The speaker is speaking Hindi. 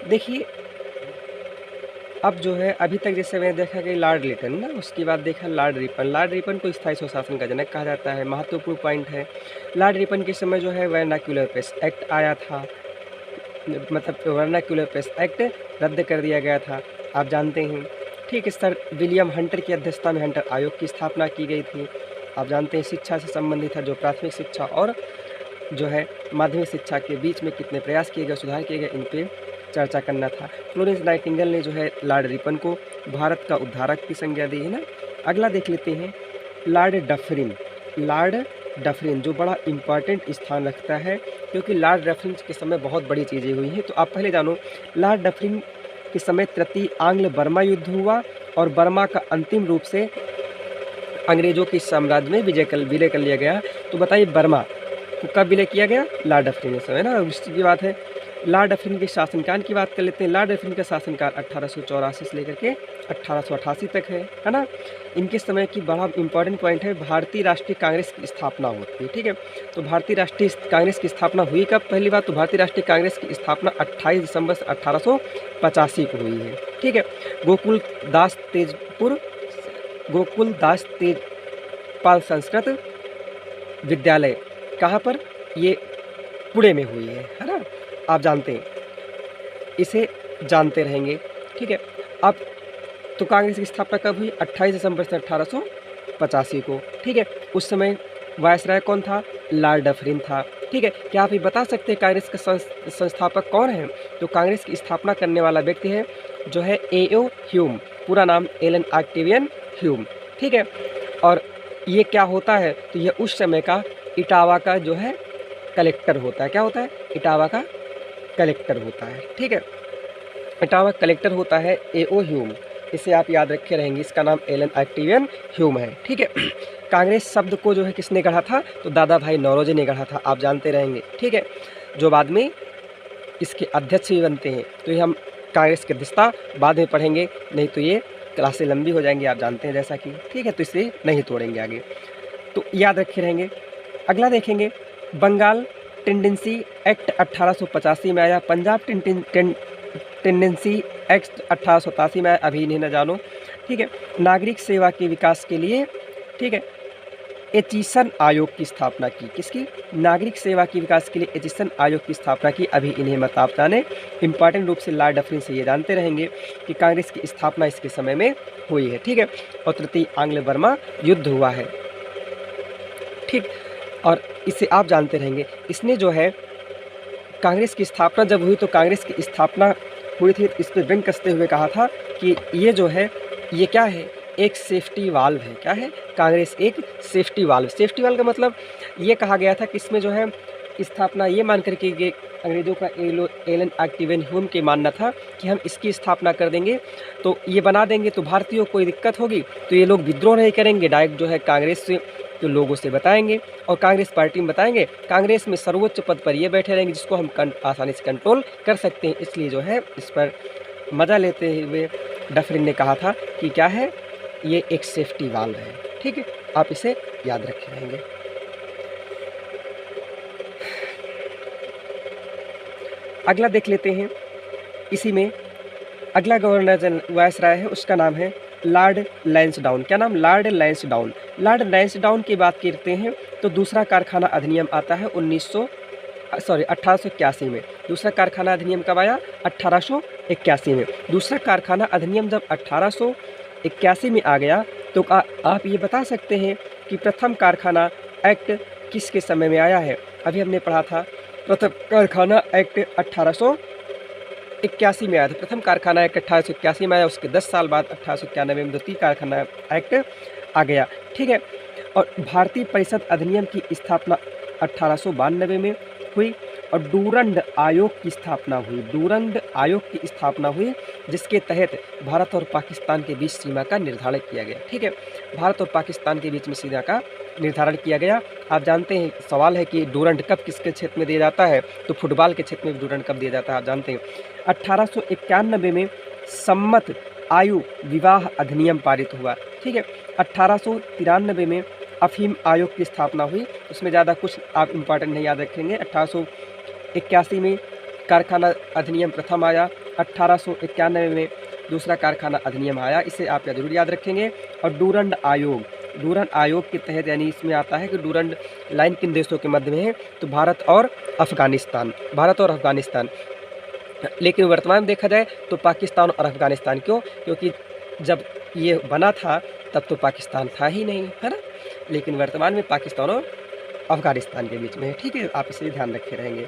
देखिए, अब जो है अभी तक जैसे मैंने देखा कि लॉर्ड लिटन ना, उसके बाद देखा लॉर्ड रिपन। लॉर्ड रिपन को स्थायी स्वशासन का जनक कहा जाता है। महत्वपूर्ण पॉइंट है, लॉर्ड रिपन के समय जो है वर्नाक्युलर प्रेस एक्ट आया था, मतलब वर्नाक्युलर प्रेस एक्ट रद्द कर दिया गया था, आप जानते हैं। ठीक है, सर विलियम हंटर की अध्यक्षता में हंटर आयोग की स्थापना की गई थी, आप जानते हैं। शिक्षा से संबंधित है, जो प्राथमिक शिक्षा और जो है माध्यमिक शिक्षा के बीच में कितने प्रयास किए गए, सुधार किए गए, इन पे चर्चा करना था। फ्लोरेंस नाइटिंगेल ने जो है लॉर्ड रिपन को भारत का उद्धारक की संज्ञा दी है ना। अगला देख लेते हैं, लॉर्ड डफरिन। लॉर्ड डफरिन जो बड़ा इम्पॉर्टेंट स्थान रखता है, क्योंकि लॉर्ड डफरिन के समय बहुत बड़ी चीज़ें हुई हैं। तो आप पहले जानो, लॉर्ड डफरिन के समय तृतीय आंग्ल बर्मा युद्ध हुआ और बर्मा का अंतिम रूप से अंग्रेजों के साम्राज्य में विलय कर लिया गया। तो बताइए बर्मा को कब विलय किया गया? लॉर्ड डफरिन के समय ना, उसकी बात है। लॉर्ड डफरिन के शासनकाल की बात कर लेते हैं। लॉर्ड डफरिन का शासनकाल 1884 से लेकर के 1888 तक है ना। इनके समय की बड़ा इंपॉर्टेंट पॉइंट है, भारतीय राष्ट्रीय कांग्रेस की स्थापना होती है। ठीक है, तो भारतीय राष्ट्रीय कांग्रेस की स्थापना हुई कब? पहली बात तो भारतीय राष्ट्रीय कांग्रेस की स्थापना 28 दिसंबर 1885 को हुई है। ठीक है, गोकुल दास तेजपाल संस्कृत विद्यालय कहाँ पर? ये पुणे में हुई है ना, आप जानते हैं, इसे जानते रहेंगे। ठीक है, अब तो कांग्रेस की स्थापना कब हुई? 28 दिसंबर से 1885 को। ठीक है, उस समय वायसराय कौन था? लॉर्ड डफरिन था। ठीक है, क्या आप ये बता सकते हैं कांग्रेस का संस्थापक कौन है? तो कांग्रेस की स्थापना करने वाला व्यक्ति है जो है A.O. ह्यूम, पूरा नाम एलन ऑक्टेवियन ह्यूम। ठीक है, और ये क्या होता है? तो ये उस समय का इटावा का जो है कलेक्टर होता है। क्या होता है? इटावा का कलेक्टर होता है। ठीक है, इटावा कलेक्टर होता है A.O. ह्यूम, इसे आप याद रखे रहेंगे, इसका नाम एलन ऑक्टेवियन ह्यूम है। ठीक है, कांग्रेस शब्द को जो है किसने गढ़ा था? तो दादा भाई नौरोजी ने गढ़ा था, आप जानते रहेंगे। ठीक है, जो बाद में इसके अध्यक्ष भी बनते हैं। तो ये हम कांग्रेस के अध्यक्षता बाद में पढ़ेंगे, नहीं तो ये क्लासें लंबी हो जाएंगी, आप जानते हैं जैसा कि। ठीक है, तो इसे नहीं तोड़ेंगे आगे, तो याद रखे रहेंगे। अगला देखेंगे, बंगाल टेंडेंसी एक्ट 1885 में आया। पंजाब टेंडेंसी एक्ट 1887 में आया, अभी इन्हें न जानो। ठीक है, नागरिक सेवा के विकास के लिए, ठीक है, एचिसन आयोग की स्थापना की। किसकी? नागरिक सेवा के विकास के लिए एचिसन आयोग की स्थापना की, अभी इन्हें मत आप जाने। इंपॉर्टेंट रूप से लॉर्ड डफरिन से ये जानते रहेंगे कि कांग्रेस की स्थापना इसके समय में हुई है। ठीक है, और तृतीय आंग्ल बर्मा युद्ध हुआ है। ठीक, और इसे आप जानते रहेंगे। इसने जो है कांग्रेस की स्थापना जब हुई, तो कांग्रेस की स्थापना हुई थी, इस पर व्यंग कसते हुए कहा था कि ये जो है, ये क्या है? एक सेफ्टी वाल्व है। क्या है? कांग्रेस एक सेफ्टी वाल्व। सेफ्टी वाल्व का मतलब ये कहा गया था कि इसमें जो है स्थापना ये मान कर के अंग्रेज़ों का एलन ऑक्टेवियन ह्यूम के मानना था कि हम इसकी स्थापना कर देंगे, तो ये बना देंगे, तो भारतीयों को कोई दिक्कत होगी तो ये लोग विद्रोह नहीं करेंगे, डायरेक्ट जो है कांग्रेस से तो लोगों से बताएंगे और कांग्रेस पार्टी में बताएंगे, कांग्रेस में सर्वोच्च पद पर ये बैठे रहेंगे जिसको हम आसानी से कंट्रोल कर सकते हैं। इसलिए जो है इस पर मज़ा लेते हुए डफरिन ने कहा था कि क्या है, ये एक सेफ्टी वाल्व है। ठीक है, आप इसे याद रखे रहेंगे। अगला देख लेते हैं, इसी में अगला गवर्नर जनरल वायसराय है, उसका नाम है लॉर्ड लैंसडाउन। क्या नाम? लॉर्ड लैंसडाउन। लॉर्ड लैंसडाउन की बात करते हैं तो दूसरा कारखाना अधिनियम आता है 1881 में। दूसरा कारखाना अधिनियम कब आया? 1881 में। दूसरा कारखाना अधिनियम जब 1881 में आ गया, तो आप ये बता सकते हैं कि प्रथम कारखाना एक्ट किसके समय में आया है? अभी हमने पढ़ा था, प्रथम कारखाना एक्ट 1881 में आया था। प्रथम कारखाना एक्ट 1881 में आया, उसके 10 साल बाद 1891 में द्वितीय कारखाना एक्ट आ गया। ठीक है, और भारतीय परिषद अधिनियम की स्थापना 1892 में हुई और डूरंड आयोग की स्थापना हुई। डूरंड आयोग की स्थापना हुई, जिसके तहत भारत और पाकिस्तान के बीच सीमा का निर्धारण किया गया। ठीक है, भारत और पाकिस्तान के बीच में सीमा का निर्धारण किया गया। आप जानते हैं, सवाल है कि डूरंड कप किसके क्षेत्र में दिया जाता है? तो फुटबॉल के क्षेत्र में डूरंड कप दिया जाता है, आप जानते हैं। 1891 में सम्मत आयु विवाह अधिनियम पारित हुआ। ठीक है, 1893 में अफीम आयोग की स्थापना हुई, उसमें ज़्यादा कुछ आप इम्पॉर्टेंट नहीं याद रखेंगे। 1881 में कारखाना अधिनियम प्रथम आया 1891 में दूसरा कारखाना अधिनियम आया, इसे आप ज़रूर याद रखेंगे। और डूरंड आयोग के तहत, यानी इसमें आता है कि डूरंड लाइन किन देशों के मध्य में है, तो भारत और अफ़गानिस्तान। लेकिन वर्तमान में देखा जाए तो पाकिस्तान और अफ़गानिस्तान। क्यों? क्योंकि जब ये बना था तब तो पाकिस्तान था ही नहीं, है ना। लेकिन वर्तमान में पाकिस्तान और अफ़गानिस्तान के बीच में है। ठीक है, आप इसे ध्यान रखे रहेंगे।